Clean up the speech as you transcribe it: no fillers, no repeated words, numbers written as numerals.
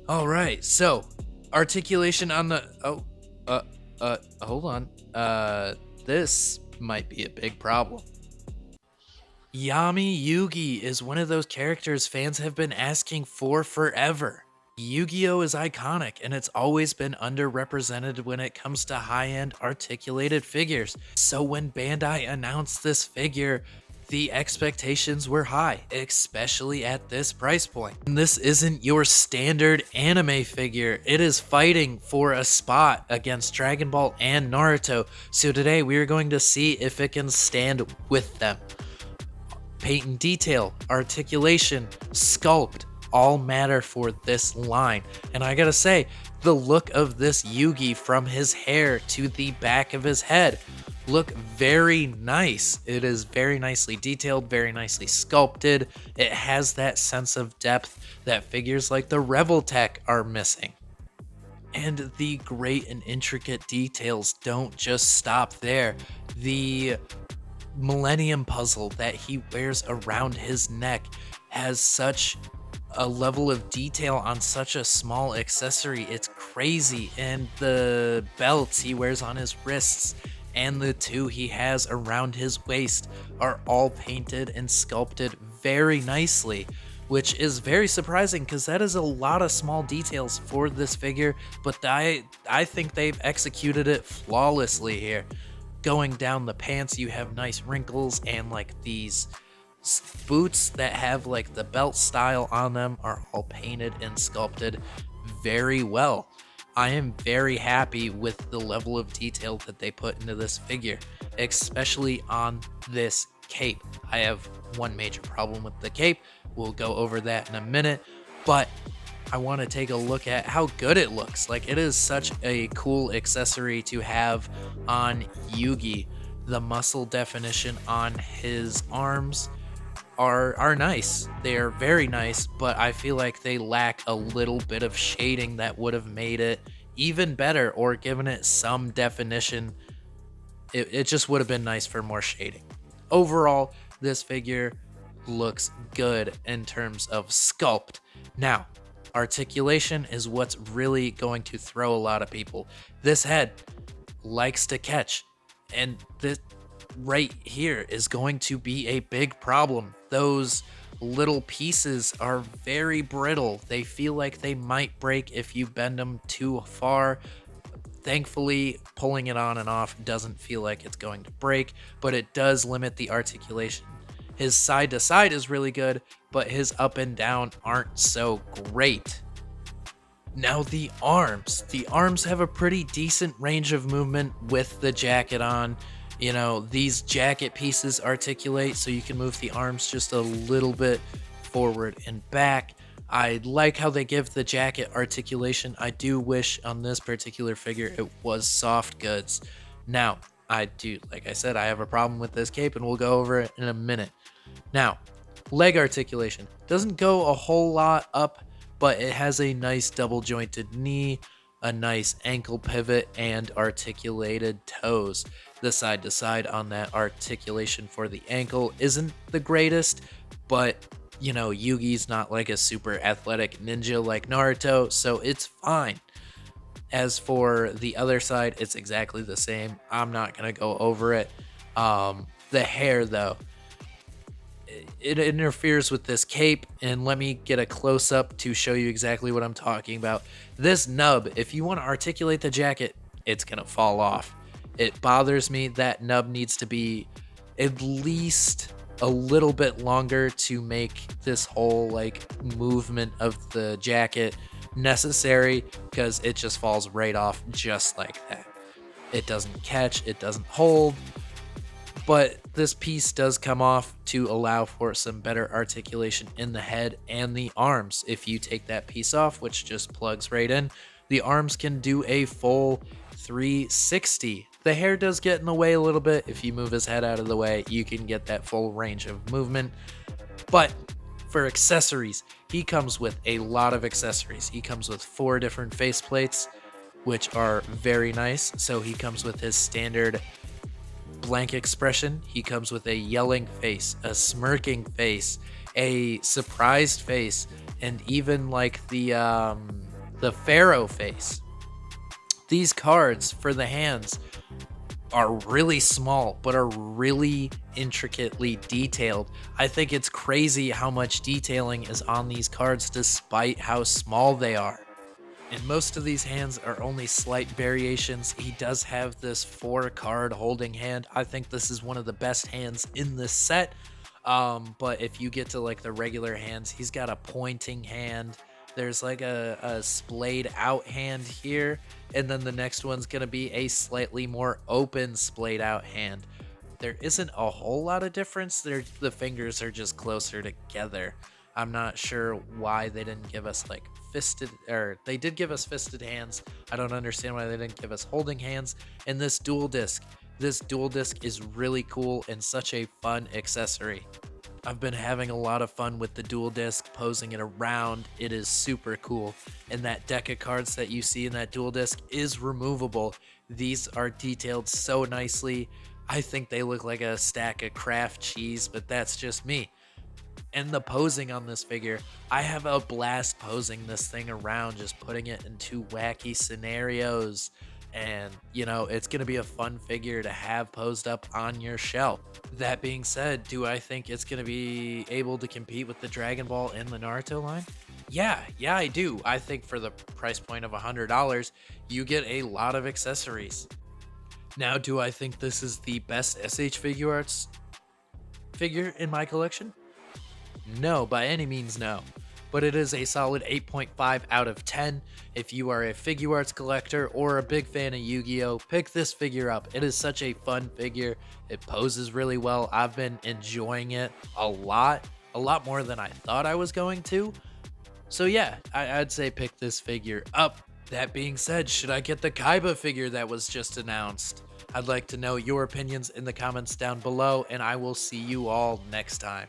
All right, so articulation on the hold on. This might be a big problem. Yami Yugi is one of those characters fans have been asking for forever. Yu-Gi-Oh is iconic and it's always been underrepresented when it comes to high-end articulated figures. So when Bandai announced this figure, the expectations were high, especially at this price point. And this isn't your standard anime figure. It is fighting for a spot against Dragon Ball and Naruto. So today we are going to see if it can stand with them. Paint and detail, articulation, sculpt, all matter for this line. And I gotta say, the look of this Yugi from his hair to the back of his head look very nice. It is very nicely detailed, very nicely sculpted. It has that sense of depth that figures like the Rebel Tech are missing. And the great and intricate details don't just stop there. The Millennium puzzle that he wears around his neck has such a level of detail on such a small accessory. It's crazy. And the belts he wears on his wrists and the two he has around his waist are all painted and sculpted very nicely, which is very surprising because that is a lot of small details for this figure, but I think they've executed it flawlessly here. Going down the pants, you have nice wrinkles, and like these boots that have like the belt style on them are all painted and sculpted very well. I am very happy with the level of detail that they put into this figure, especially on this cape. I have one major problem with the cape. We'll go over that in a minute, but I want to take a look at how good it looks. Like, it is such a cool accessory to have on Yugi. The muscle definition on his arms are nice. They are very nice, but I feel like they lack a little bit of shading that would have made it even better or given it some definition. It just would have been nice for more shading. Overall, this figure looks good in terms of sculpt. Now, articulation is what's really going to throw a lot of people. This head likes to catch, and this right here is going to be a big problem. Those little pieces are very brittle. They feel like they might break if you bend them too far. Thankfully, pulling it on and off doesn't feel like it's going to break, but it does limit the articulation. His side to side is really good, but his up and down aren't so great. Now the arms. The arms have a pretty decent range of movement with the jacket on. You know, these jacket pieces articulate, so you can move the arms just a little bit forward and back. I like how they give the jacket articulation. I do wish on this particular figure it was soft goods. Now, like I said, I have a problem with this cape, and we'll go over it in a minute. Now, leg articulation doesn't go a whole lot up, but it has a nice double jointed knee, a nice ankle pivot, and articulated toes. The side to side on that articulation for the ankle isn't the greatest, but you know, Yugi's not like a super athletic ninja like Naruto, so it's fine. As for the other side, it's exactly the same. I'm not gonna go over it. The hair, though, it interferes with this cape, and let me get a close-up to show you exactly what I'm talking about. This nub, if you want to articulate the jacket, it's gonna fall off. It bothers me. That nub needs to be at least a little bit longer to make this whole like movement of the jacket necessary, because it just falls right off just like that. It doesn't catch, it doesn't hold, but this piece does come off to allow for some better articulation in the head and the arms. If you take that piece off, which just plugs right in, the arms can do a full 360. The hair does get in the way a little bit. If you move his head out of the way, you can get that full range of movement. But for accessories, he comes with a lot of accessories. He comes with 4 different faceplates, which are very nice. So he comes with his standard blank expression. He comes with a yelling face, a smirking face, a surprised face, and even like the the Pharaoh face. These cards for the hands are really small, but are really intricately detailed. I think it's crazy how much detailing is on these cards despite how small they are. And most of these hands are only slight variations. He does have this 4 card holding hand. I think this is one of the best hands in this set. But if you get to like the regular hands, he's got a pointing hand. There's like a splayed out hand here. And then the next one's going to be a slightly more open splayed out hand. There isn't a whole lot of difference. The fingers are just closer together. I'm not sure why they didn't give us like fisted, or they did give us fisted hands. I don't understand why they didn't give us holding hands. And this dual disc. This dual disc is really cool and such a fun accessory. I've been having a lot of fun with the dual disc, posing it around. It is super cool. And that deck of cards that you see in that dual disc is removable. These are detailed so nicely. I think they look like a stack of Kraft cheese, but that's just me. And the posing on this figure, I have a blast posing this thing around, just putting it into wacky scenarios. And, you know, it's going to be a fun figure to have posed up on your shelf. That being said, do I think it's going to be able to compete with the Dragon Ball and the Naruto line? Yeah, I do. I think for the price point of $100, you get a lot of accessories. Now, do I think this is the best S.H.Figuarts figure in my collection? No, by any means no. But it is a solid 8.5 out of 10. If you are a Figuarts collector or a big fan of Yu-Gi-Oh, pick this figure up. It is such a fun figure. It poses really well. I've been enjoying it a lot more than I thought I was going to. So yeah, I'd say pick this figure up. That being said, should I get the Kaiba figure that was just announced? I'd like to know your opinions in the comments down below, and I will see you all next time.